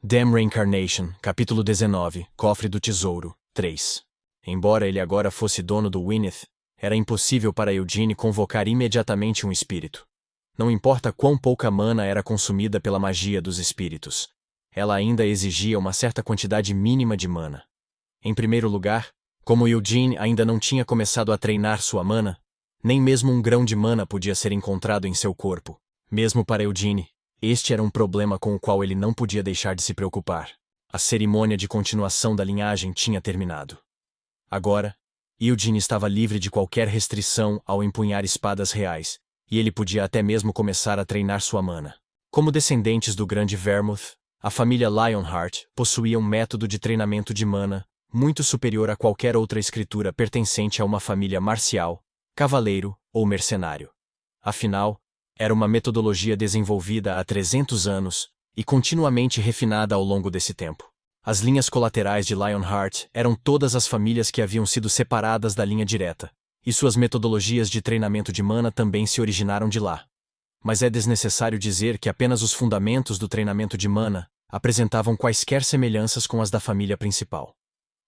Damn Reincarnation, capítulo 19, Cofre do Tesouro, 3. Embora ele agora fosse dono do Wynneth, era impossível para Eugene convocar imediatamente um espírito. Não importa quão pouca mana era consumida pela magia dos espíritos, ela ainda exigia uma certa quantidade mínima de mana. Em primeiro lugar, como Eugene ainda não tinha começado a treinar sua mana, nem mesmo um grão de mana podia ser encontrado em seu corpo. Mesmo para Eugene, este era um problema com o qual ele não podia deixar de se preocupar. A cerimônia de continuação da linhagem tinha terminado. Agora, Eugene estava livre de qualquer restrição ao empunhar espadas reais, e ele podia até mesmo começar a treinar sua mana. Como descendentes do grande Vermouth, a família Lionheart possuía um método de treinamento de mana muito superior a qualquer outra escritura pertencente a uma família marcial, cavaleiro ou mercenário. Afinal, era uma metodologia desenvolvida há 300 anos e continuamente refinada ao longo desse tempo. As linhas colaterais de Lionheart eram todas as famílias que haviam sido separadas da linha direta, e suas metodologias de treinamento de mana também se originaram de lá. Mas é desnecessário dizer que apenas os fundamentos do treinamento de mana apresentavam quaisquer semelhanças com as da família principal.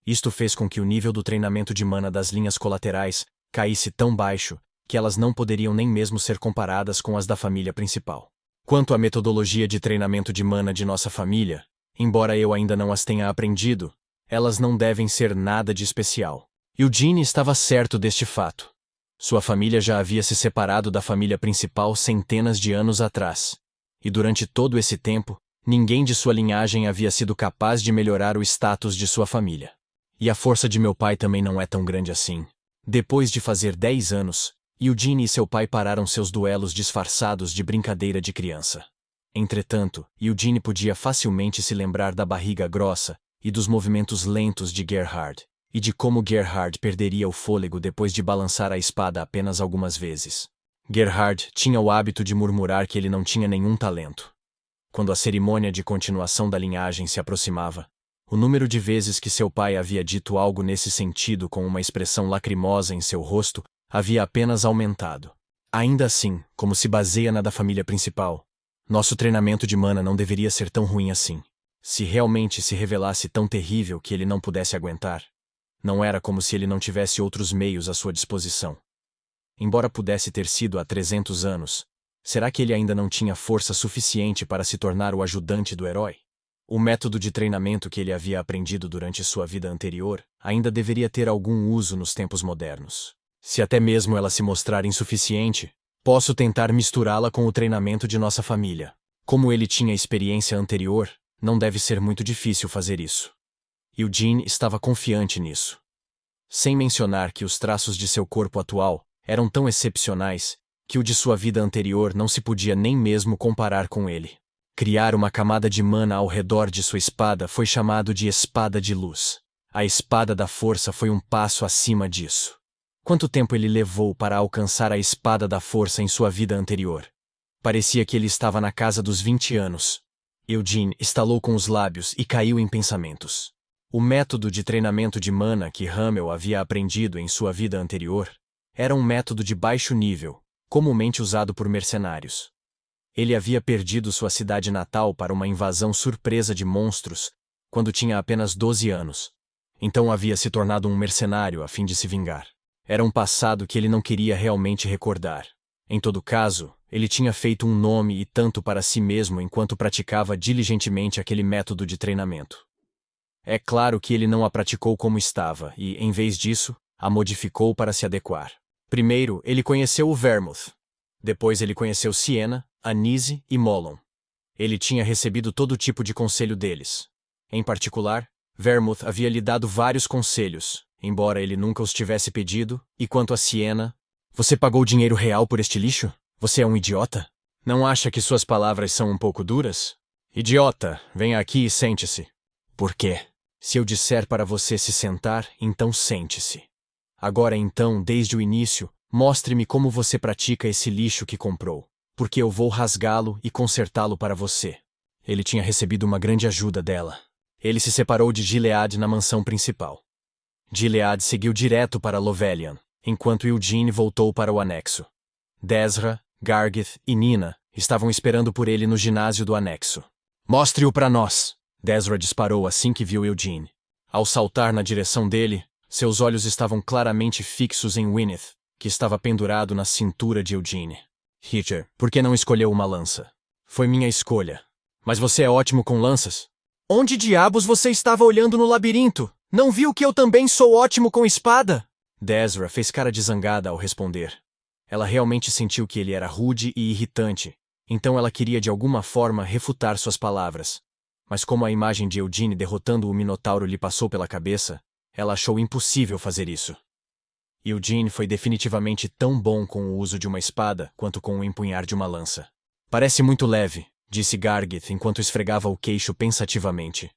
Isto fez com que o nível do treinamento de mana das linhas colaterais caísse tão baixo que elas não poderiam nem mesmo ser comparadas com as da família principal. Quanto à metodologia de treinamento de mana de nossa família, embora eu ainda não as tenha aprendido, elas não devem ser nada de especial. Eugene estava certo deste fato. Sua família já havia se separado da família principal centenas de anos atrás, e durante todo esse tempo, ninguém de sua linhagem havia sido capaz de melhorar o status de sua família. E a força de meu pai também não é tão grande assim. Depois de fazer 10 anos, Eugene e seu pai pararam seus duelos disfarçados de brincadeira de criança. Entretanto, Eugene podia facilmente se lembrar da barriga grossa e dos movimentos lentos de Gerhard, e de como Gerhard perderia o fôlego depois de balançar a espada apenas algumas vezes. Gerhard tinha o hábito de murmurar que ele não tinha nenhum talento. Quando a cerimônia de continuação da linhagem se aproximava, o número de vezes que seu pai havia dito algo nesse sentido com uma expressão lacrimosa em seu rosto havia apenas aumentado. Ainda assim, como se baseia na da família principal, nosso treinamento de mana não deveria ser tão ruim assim. Se realmente se revelasse tão terrível que ele não pudesse aguentar, não era como se ele não tivesse outros meios à sua disposição. Embora pudesse ter sido há 300 anos, será que ele ainda não tinha força suficiente para se tornar o ajudante do herói? O método de treinamento que ele havia aprendido durante sua vida anterior ainda deveria ter algum uso nos tempos modernos. Se até mesmo ela se mostrar insuficiente, posso tentar misturá-la com o treinamento de nossa família. Como ele tinha experiência anterior, não deve ser muito difícil fazer isso. Eugene estava confiante nisso. Sem mencionar que os traços de seu corpo atual eram tão excepcionais que o de sua vida anterior não se podia nem mesmo comparar com ele. Criar uma camada de mana ao redor de sua espada foi chamado de Espada de Luz. A Espada da Força foi um passo acima disso. Quanto tempo ele levou para alcançar a Espada da Força em sua vida anterior? Parecia que ele estava na casa dos 20 anos. Eugene estalou com os lábios e caiu em pensamentos. O método de treinamento de mana que Hamel havia aprendido em sua vida anterior era um método de baixo nível, comumente usado por mercenários. Ele havia perdido sua cidade natal para uma invasão surpresa de monstros quando tinha apenas 12 anos. Então havia se tornado um mercenário a fim de se vingar. Era um passado que ele não queria realmente recordar. Em todo caso, ele tinha feito um nome e tanto para si mesmo enquanto praticava diligentemente aquele método de treinamento. É claro que ele não a praticou como estava e, em vez disso, a modificou para se adequar. Primeiro, ele conheceu o Vermouth. Depois ele conheceu Siena, Anise e Molon. Ele tinha recebido todo tipo de conselho deles. Em particular, Vermouth havia lhe dado vários conselhos, embora ele nunca os tivesse pedido, e quanto a Siena, você pagou dinheiro real por este lixo? Você é um idiota? Não acha que suas palavras são um pouco duras? Idiota, venha aqui e sente-se. Por quê? Se eu disser para você se sentar, então sente-se. Agora então, desde o início, mostre-me como você pratica esse lixo que comprou, porque eu vou rasgá-lo e consertá-lo para você. Ele tinha recebido uma grande ajuda dela. Ele se separou de Gilead na mansão principal. Gilead seguiu direto para Lovelian, enquanto Eugene voltou para o anexo. Desra, Gargith e Nina estavam esperando por ele no ginásio do anexo. Mostre-o para nós! Desra disparou assim que viu Eugene. Ao saltar na direção dele, seus olhos estavam claramente fixos em Wynneth, que estava pendurado na cintura de Eugene. Hitcher, por que não escolheu uma lança? Foi minha escolha. Mas você é ótimo com lanças? Onde diabos você estava olhando no labirinto? Não viu que eu também sou ótimo com espada? Desra fez cara de zangada ao responder. Ela realmente sentiu que ele era rude e irritante, então ela queria de alguma forma refutar suas palavras. Mas como a imagem de Eugene derrotando o Minotauro lhe passou pela cabeça, ela achou impossível fazer isso. Eugene foi definitivamente tão bom com o uso de uma espada quanto com o empunhar de uma lança. Parece muito leve, disse Gargith enquanto esfregava o queixo pensativamente.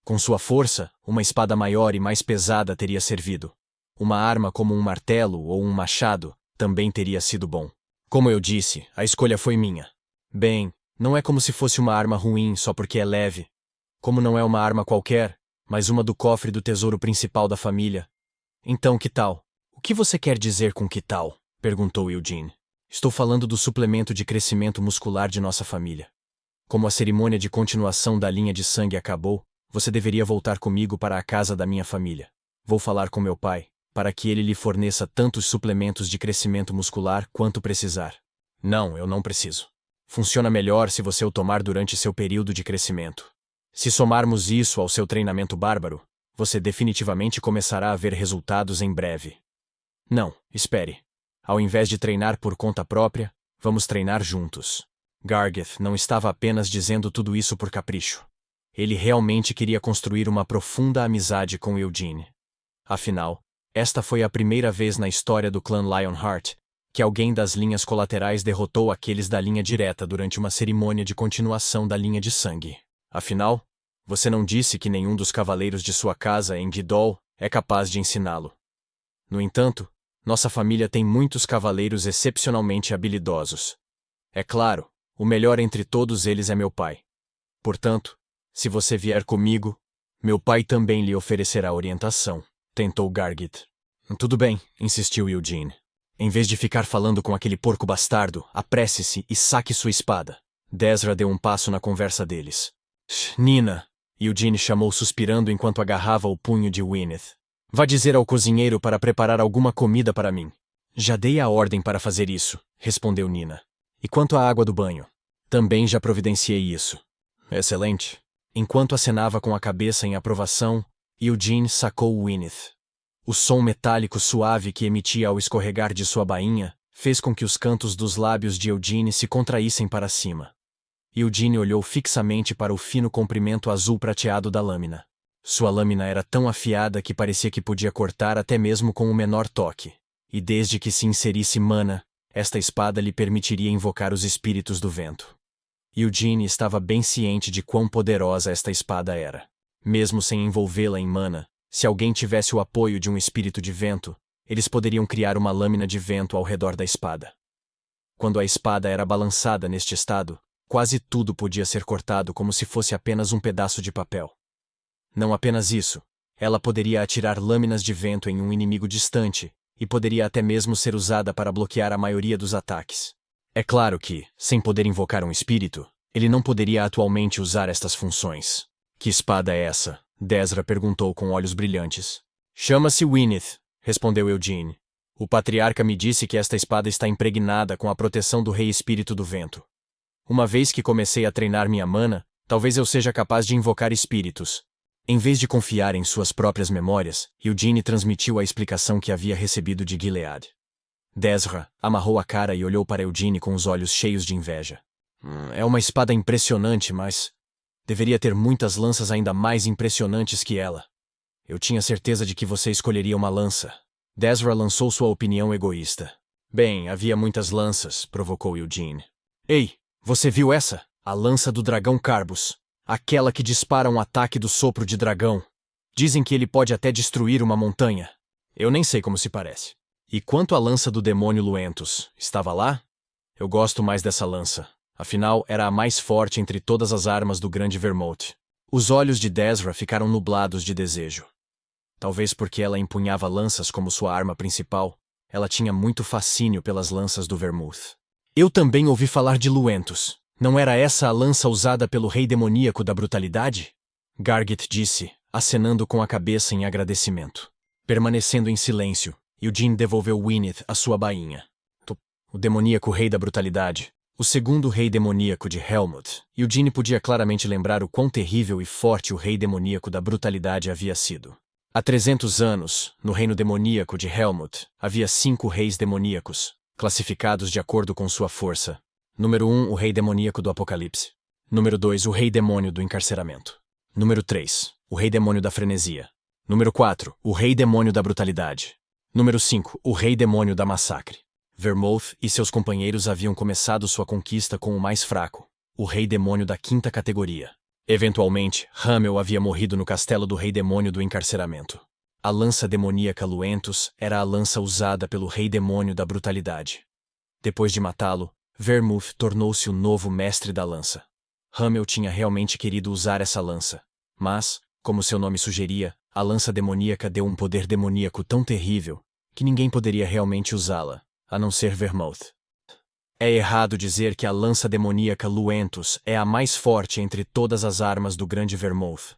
Com sua força, uma espada maior e mais pesada teria servido. Uma arma como um martelo ou um machado também teria sido bom. Como eu disse, a escolha foi minha. Bem, não é como se fosse uma arma ruim só porque é leve. Como não é uma arma qualquer, mas uma do cofre do tesouro principal da família. Então, que tal? O que você quer dizer com que tal? Perguntou Eugene. Estou falando do suplemento de crescimento muscular de nossa família. Como a cerimônia de continuação da linha de sangue acabou, você deveria voltar comigo para a casa da minha família. Vou falar com meu pai, para que ele lhe forneça tantos suplementos de crescimento muscular quanto precisar. Não, eu não preciso. Funciona melhor se você o tomar durante seu período de crescimento. Se somarmos isso ao seu treinamento bárbaro, você definitivamente começará a ver resultados em breve. Não, espere. Ao invés de treinar por conta própria, vamos treinar juntos. Gargith não estava apenas dizendo tudo isso por capricho. Ele realmente queria construir uma profunda amizade com Eugene. Afinal, esta foi a primeira vez na história do clã Lionheart que alguém das linhas colaterais derrotou aqueles da linha direta durante uma cerimônia de continuação da linha de sangue. Afinal, você não disse que nenhum dos cavaleiros de sua casa em Gidol é capaz de ensiná-lo. No entanto, nossa família tem muitos cavaleiros excepcionalmente habilidosos. É claro, o melhor entre todos eles é meu pai. Portanto, se você vier comigo, meu pai também lhe oferecerá orientação, tentou Gargith. Tudo bem, insistiu Eugene. Em vez de ficar falando com aquele porco bastardo, apresse-se e saque sua espada. Desra deu um passo na conversa deles. Nina, Eugene chamou suspirando enquanto agarrava o punho de Wynneth. Vá dizer ao cozinheiro para preparar alguma comida para mim. Já dei a ordem para fazer isso, respondeu Nina. E quanto à água do banho? Também já providenciei isso. Excelente. Enquanto acenava com a cabeça em aprovação, Eugene sacou Wynneth. O som metálico suave que emitia ao escorregar de sua bainha fez com que os cantos dos lábios de Eugene se contraíssem para cima. Eugene olhou fixamente para o fino comprimento azul prateado da lâmina. Sua lâmina era tão afiada que parecia que podia cortar até mesmo com o menor toque. E desde que se inserisse mana, esta espada lhe permitiria invocar os espíritos do vento. Eugene estava bem ciente de quão poderosa esta espada era. Mesmo sem envolvê-la em mana, se alguém tivesse o apoio de um espírito de vento, eles poderiam criar uma lâmina de vento ao redor da espada. Quando a espada era balançada neste estado, quase tudo podia ser cortado como se fosse apenas um pedaço de papel. Não apenas isso, ela poderia atirar lâminas de vento em um inimigo distante, e poderia até mesmo ser usada para bloquear a maioria dos ataques. É claro que, sem poder invocar um espírito, ele não poderia atualmente usar estas funções. Que espada é essa? Desra perguntou com olhos brilhantes. Chama-se Wynneth, respondeu Eugene. O patriarca me disse que esta espada está impregnada com a proteção do Rei Espírito do Vento. Uma vez que comecei a treinar minha mana, talvez eu seja capaz de invocar espíritos. Em vez de confiar em suas próprias memórias, Eugene transmitiu a explicação que havia recebido de Gilead. Desra amarrou a cara e olhou para Eugene com os olhos cheios de inveja. É uma espada impressionante, mas deveria ter muitas lanças ainda mais impressionantes que ela. Eu tinha certeza de que você escolheria uma lança. Desra lançou sua opinião egoísta. Bem, havia muitas lanças, provocou Eugene. Ei, você viu essa? A lança do dragão Carbus. Aquela que dispara um ataque do sopro de dragão. Dizem que ele pode até destruir uma montanha. Eu nem sei como se parece. E quanto à lança do demônio Luentus, estava lá? Eu gosto mais dessa lança. Afinal, era a mais forte entre todas as armas do Grande Vermouth. Os olhos de Desra ficaram nublados de desejo. Talvez porque ela empunhava lanças como sua arma principal, ela tinha muito fascínio pelas lanças do Vermouth. Eu também ouvi falar de Luentus. Não era essa a lança usada pelo rei demoníaco da brutalidade? Gargit disse, acenando com a cabeça em agradecimento. Permanecendo em silêncio, Eugene devolveu Wyneth a sua bainha. O demoníaco rei da brutalidade, o segundo rei demoníaco de Helmut, Eugene podia claramente lembrar o quão terrível e forte o rei demoníaco da brutalidade havia sido. Há 300 anos, no reino demoníaco de Helmut, havia 5 reis demoníacos, classificados de acordo com sua força. Número 1, o rei demoníaco do Apocalipse. Número 2, o rei demônio do encarceramento. Número 3, o rei demônio da frenesia. Número 4, o rei demônio da brutalidade. Número 5, o rei demônio da massacre. Vermouth e seus companheiros haviam começado sua conquista com o mais fraco, o rei demônio da 5ª categoria. Eventualmente, Hamel havia morrido no castelo do rei demônio do encarceramento. A lança demoníaca Luentus era a lança usada pelo rei demônio da brutalidade. Depois de matá-lo, Vermouth tornou-se o novo mestre da lança. Hamel tinha realmente querido usar essa lança, mas, como seu nome sugeria, a lança demoníaca deu um poder demoníaco tão terrível que ninguém poderia realmente usá-la, a não ser Vermouth. É errado dizer que a lança demoníaca Luentus é a mais forte entre todas as armas do grande Vermouth.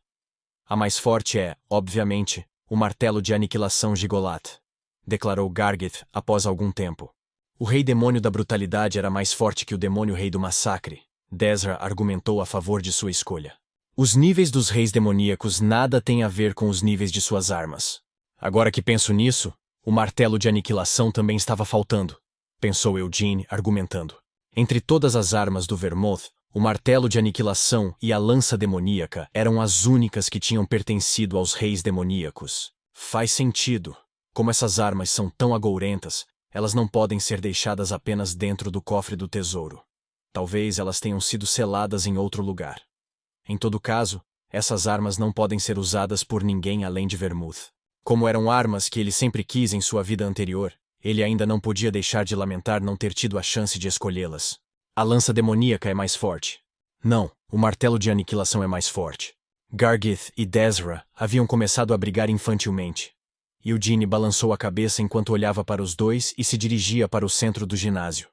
A mais forte é, obviamente, o martelo de aniquilação Gigolat, declarou Gargit após algum tempo. O rei demônio da brutalidade era mais forte que o demônio rei do massacre. Dezra argumentou a favor de sua escolha. Os níveis dos reis demoníacos nada têm a ver com os níveis de suas armas. Agora que penso nisso, o martelo de aniquilação também estava faltando, pensou Eugene, argumentando. Entre todas as armas do Vermouth, o martelo de aniquilação e a lança demoníaca eram as únicas que tinham pertencido aos reis demoníacos. Faz sentido. Como essas armas são tão agourentas, elas não podem ser deixadas apenas dentro do cofre do tesouro. Talvez elas tenham sido seladas em outro lugar. Em todo caso, essas armas não podem ser usadas por ninguém além de Vermouth. Como eram armas que ele sempre quis em sua vida anterior, ele ainda não podia deixar de lamentar não ter tido a chance de escolhê-las. A lança demoníaca é mais forte. Não, o martelo de aniquilação é mais forte. Gargith e Dezra haviam começado a brigar infantilmente. Eugene balançou a cabeça enquanto olhava para os dois e se dirigia para o centro do ginásio.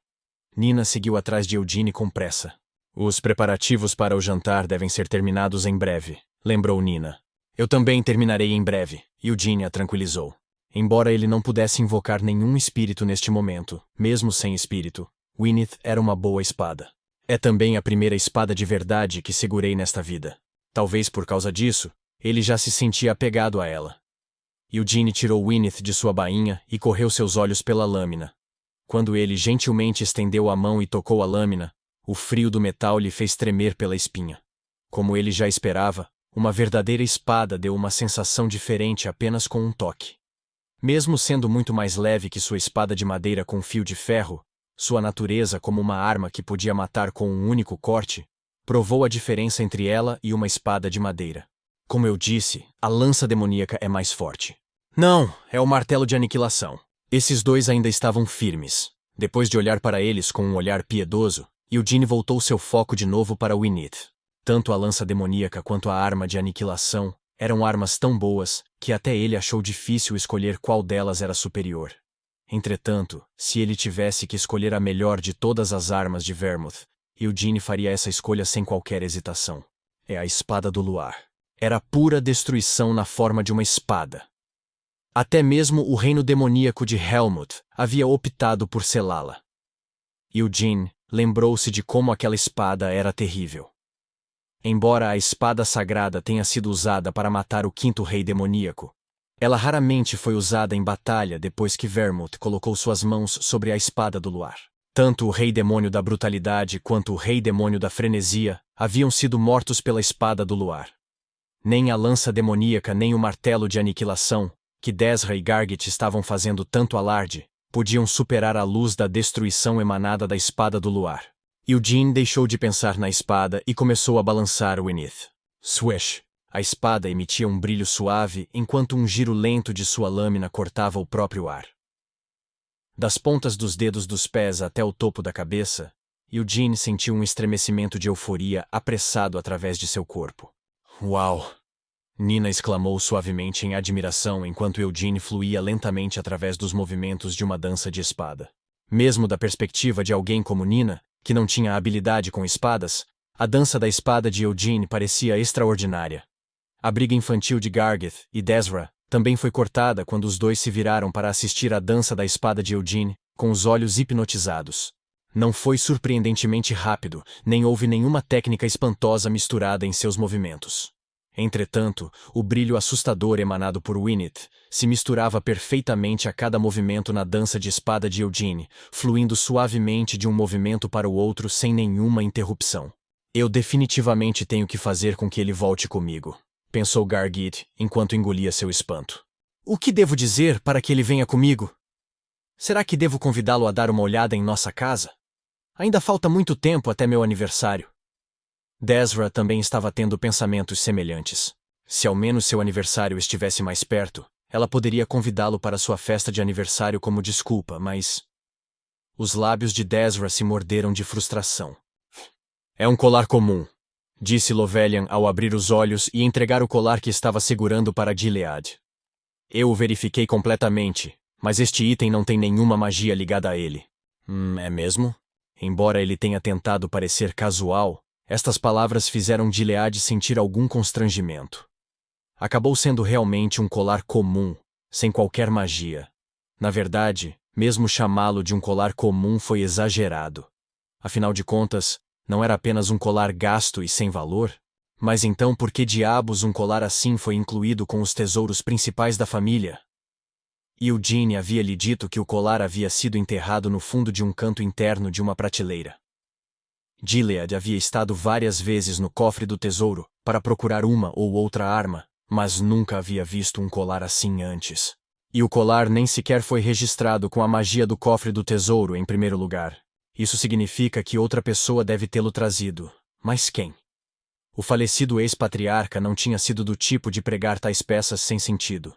Nina seguiu atrás de Eugene com pressa. Os preparativos para o jantar devem ser terminados em breve, lembrou Nina. Eu também terminarei em breve, Eugene a tranquilizou. Embora ele não pudesse invocar nenhum espírito neste momento, mesmo sem espírito, Wyneth era uma boa espada. É também a primeira espada de verdade que segurei nesta vida. Talvez por causa disso, ele já se sentia apegado a ela. Eugene tirou Wyneth de sua bainha e correu seus olhos pela lâmina. Quando ele gentilmente estendeu a mão e tocou a lâmina, o frio do metal lhe fez tremer pela espinha. Como ele já esperava, uma verdadeira espada deu uma sensação diferente apenas com um toque. Mesmo sendo muito mais leve que sua espada de madeira com fio de ferro, sua natureza como uma arma que podia matar com um único corte, provou a diferença entre ela e uma espada de madeira. Como eu disse, a lança demoníaca é mais forte. Não, é o martelo de aniquilação. Esses dois ainda estavam firmes. Depois de olhar para eles com um olhar piedoso, Eugene voltou seu foco de novo para Wyneth. Tanto a lança demoníaca quanto a arma de aniquilação eram armas tão boas que até ele achou difícil escolher qual delas era superior. Entretanto, se ele tivesse que escolher a melhor de todas as armas de Vermouth, Eugene faria essa escolha sem qualquer hesitação. É a espada do luar. Era pura destruição na forma de uma espada. Até mesmo o reino demoníaco de Helmut havia optado por selá-la. Eugene lembrou-se de como aquela espada era terrível. Embora a espada sagrada tenha sido usada para matar o 5º rei demoníaco, ela raramente foi usada em batalha depois que Vermouth colocou suas mãos sobre a espada do luar. Tanto o rei demônio da brutalidade quanto o rei demônio da frenesia haviam sido mortos pela espada do luar. Nem a lança demoníaca nem o martelo de aniquilação, que Dezra e Gargit estavam fazendo tanto alarde, podiam superar a luz da destruição emanada da espada do luar. Eugene deixou de pensar na espada e começou a balançar Wyneth. Swish! A espada emitia um brilho suave enquanto um giro lento de sua lâmina cortava o próprio ar. Das pontas dos dedos dos pés até o topo da cabeça, Eugene sentiu um estremecimento de euforia apressado através de seu corpo. Uau! Nina exclamou suavemente em admiração enquanto Eugene fluía lentamente através dos movimentos de uma dança de espada. Mesmo da perspectiva de alguém como Nina, que não tinha habilidade com espadas, a dança da espada de Eugene parecia extraordinária. A briga infantil de Gargith e Desra também foi cortada quando os dois se viraram para assistir à dança da espada de Eugene, com os olhos hipnotizados. Não foi surpreendentemente rápido, nem houve nenhuma técnica espantosa misturada em seus movimentos. Entretanto, o brilho assustador emanado por Winnet se misturava perfeitamente a cada movimento na dança de espada de Eugene, fluindo suavemente de um movimento para o outro sem nenhuma interrupção. Eu definitivamente tenho que fazer com que ele volte comigo, pensou Gargith enquanto engolia seu espanto. O que devo dizer para que ele venha comigo? Será que devo convidá-lo a dar uma olhada em nossa casa? Ainda falta muito tempo até meu aniversário. Desra também estava tendo pensamentos semelhantes. Se ao menos seu aniversário estivesse mais perto, ela poderia convidá-lo para sua festa de aniversário como desculpa, mas... Os lábios de Desra se morderam de frustração. É um colar comum, disse Lovelian ao abrir os olhos e entregar o colar que estava segurando para Gilead. Eu o verifiquei completamente, mas este item não tem nenhuma magia ligada a ele. É mesmo? Embora ele tenha tentado parecer casual, estas palavras fizeram Gilead sentir algum constrangimento. Acabou sendo realmente um colar comum, sem qualquer magia. Na verdade, mesmo chamá-lo de um colar comum foi exagerado. Afinal de contas, não era apenas um colar gasto e sem valor? Mas então por que diabos um colar assim foi incluído com os tesouros principais da família? Eugene havia lhe dito que o colar havia sido enterrado no fundo de um canto interno de uma prateleira. Gilead havia estado várias vezes no cofre do tesouro para procurar uma ou outra arma, mas nunca havia visto um colar assim antes. E o colar nem sequer foi registrado com a magia do cofre do tesouro em primeiro lugar. Isso significa que outra pessoa deve tê-lo trazido. Mas quem? O falecido ex-patriarca não tinha sido do tipo de pregar tais peças sem sentido.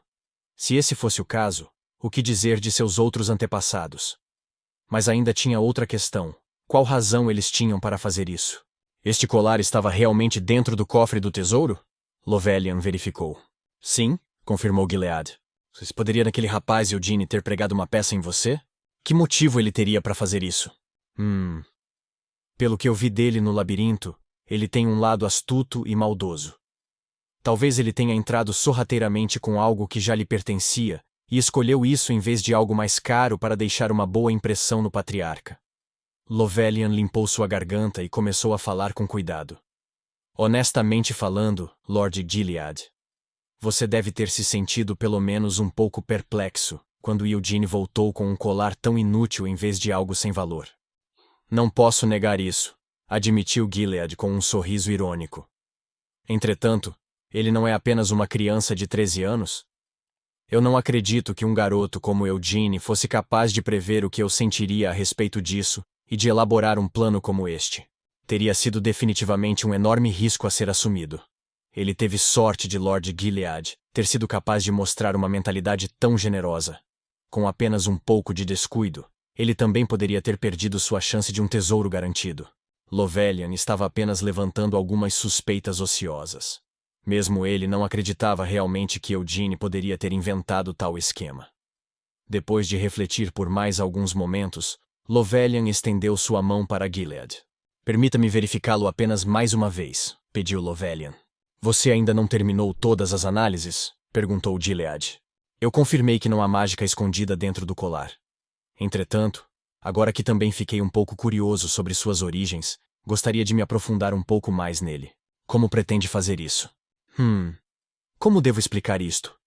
Se esse fosse o caso, o que dizer de seus outros antepassados? Mas ainda tinha outra questão. Qual razão eles tinham para fazer isso? Este colar estava realmente dentro do cofre do tesouro? Lovelian verificou. Sim, confirmou Gilead. Você poderia naquele rapaz Eugene ter pregado uma peça em você? Que motivo ele teria para fazer isso? Pelo que eu vi dele no labirinto, ele tem um lado astuto e maldoso. Talvez ele tenha entrado sorrateiramente com algo que já lhe pertencia e escolheu isso em vez de algo mais caro para deixar uma boa impressão no patriarca. Lovelian limpou sua garganta e começou a falar com cuidado. Honestamente falando, Lord Gilead, você deve ter se sentido pelo menos um pouco perplexo quando Eugene voltou com um colar tão inútil em vez de algo sem valor. Não posso negar isso, admitiu Gilead com um sorriso irônico. Entretanto, ele não é apenas uma criança de 13 anos? Eu não acredito que um garoto como Eugene fosse capaz de prever o que eu sentiria a respeito disso e de elaborar um plano como este. Teria sido definitivamente um enorme risco a ser assumido. Ele teve sorte de Lord Gilead ter sido capaz de mostrar uma mentalidade tão generosa. Com apenas um pouco de descuido, ele também poderia ter perdido sua chance de um tesouro garantido. Lovelian estava apenas levantando algumas suspeitas ociosas. Mesmo ele não acreditava realmente que Eugene poderia ter inventado tal esquema. Depois de refletir por mais alguns momentos, Lovelian estendeu sua mão para Gilead. Permita-me verificá-lo apenas mais uma vez, pediu Lovelian. Você ainda não terminou todas as análises? Perguntou Gilead. Eu confirmei que não há mágica escondida dentro do colar. Entretanto, agora que também fiquei um pouco curioso sobre suas origens, gostaria de me aprofundar um pouco mais nele. Como pretende fazer isso? Como devo explicar isto?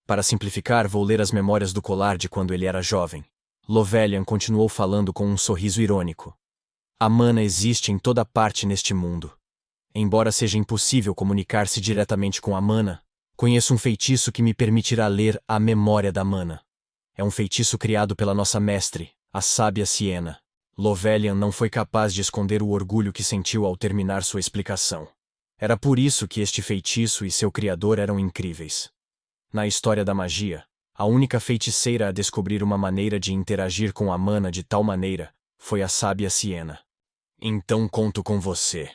Para simplificar, vou ler as memórias do colar de quando ele era jovem. Lovelian continuou falando com um sorriso irônico. A mana existe em toda parte neste mundo. Embora seja impossível comunicar-se diretamente com a mana, conheço um feitiço que me permitirá ler a memória da mana. É um feitiço criado pela nossa mestre, a sábia Siena. Lovelian não foi capaz de esconder o orgulho que sentiu ao terminar sua explicação. Era por isso que este feitiço e seu criador eram incríveis. Na história da magia, a única feiticeira a descobrir uma maneira de interagir com a mana de tal maneira foi a sábia Siena. Então conto com você.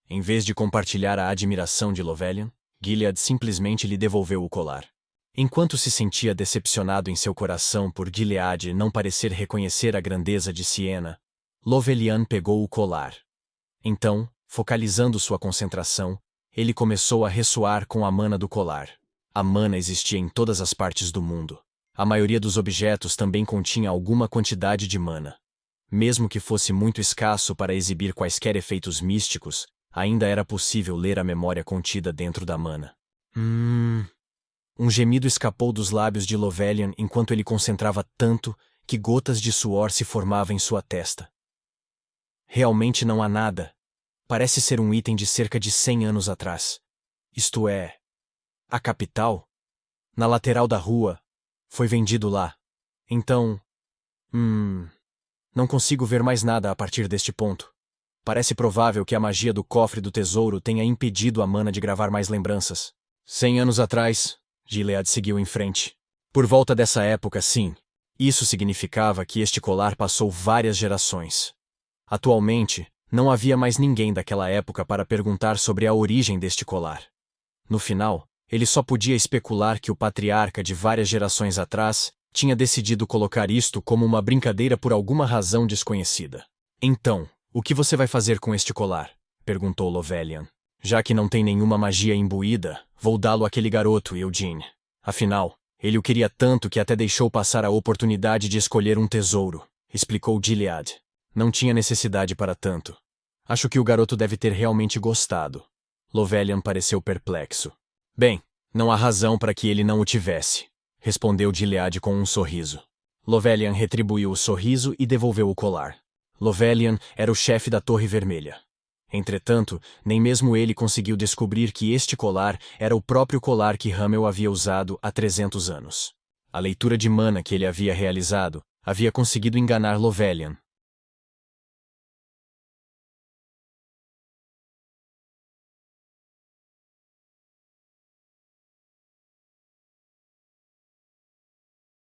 Em vez de compartilhar a admiração de Lovelian, Gilead simplesmente lhe devolveu o colar. Enquanto se sentia decepcionado em seu coração por Gilead não parecer reconhecer a grandeza de Siena, Lovelian pegou o colar. Então, focalizando sua concentração, ele começou a ressoar com a mana do colar. A mana existia em todas as partes do mundo. A maioria dos objetos também continha alguma quantidade de mana. Mesmo que fosse muito escasso para exibir quaisquer efeitos místicos, ainda era possível ler a memória contida dentro da mana. Um gemido escapou dos lábios de Lovelian enquanto ele concentrava tanto que gotas de suor se formavam em sua testa. Realmente não há nada. Parece ser um item de cerca de 100 anos atrás. Isto é, a capital? Na lateral da rua. Foi vendido lá. Então... Não consigo ver mais nada a partir deste ponto. Parece provável que a magia do cofre do tesouro tenha impedido a mana de gravar mais lembranças. 100 anos atrás, Gilead seguiu em frente. Por volta dessa época, sim. Isso significava que este colar passou várias gerações. Atualmente, não havia mais ninguém daquela época para perguntar sobre a origem deste colar. No final, ele só podia especular que o patriarca de várias gerações atrás tinha decidido colocar isto como uma brincadeira por alguma razão desconhecida. Então, o que você vai fazer com este colar? Perguntou Lovelian. Já que não tem nenhuma magia imbuída, vou dá-lo àquele garoto, Eugene. Afinal, ele o queria tanto que até deixou passar a oportunidade de escolher um tesouro, explicou Gilead. Não tinha necessidade para tanto. Acho que o garoto deve ter realmente gostado. Lovelian pareceu perplexo. Bem, não há razão para que ele não o tivesse, respondeu Gilead com um sorriso. Lovelian retribuiu o sorriso e devolveu o colar. Lovelian era o chefe da Torre Vermelha. Entretanto, nem mesmo ele conseguiu descobrir que este colar era o próprio colar que Hamel havia usado há 300 anos. A leitura de mana que ele havia realizado havia conseguido enganar Lovelian,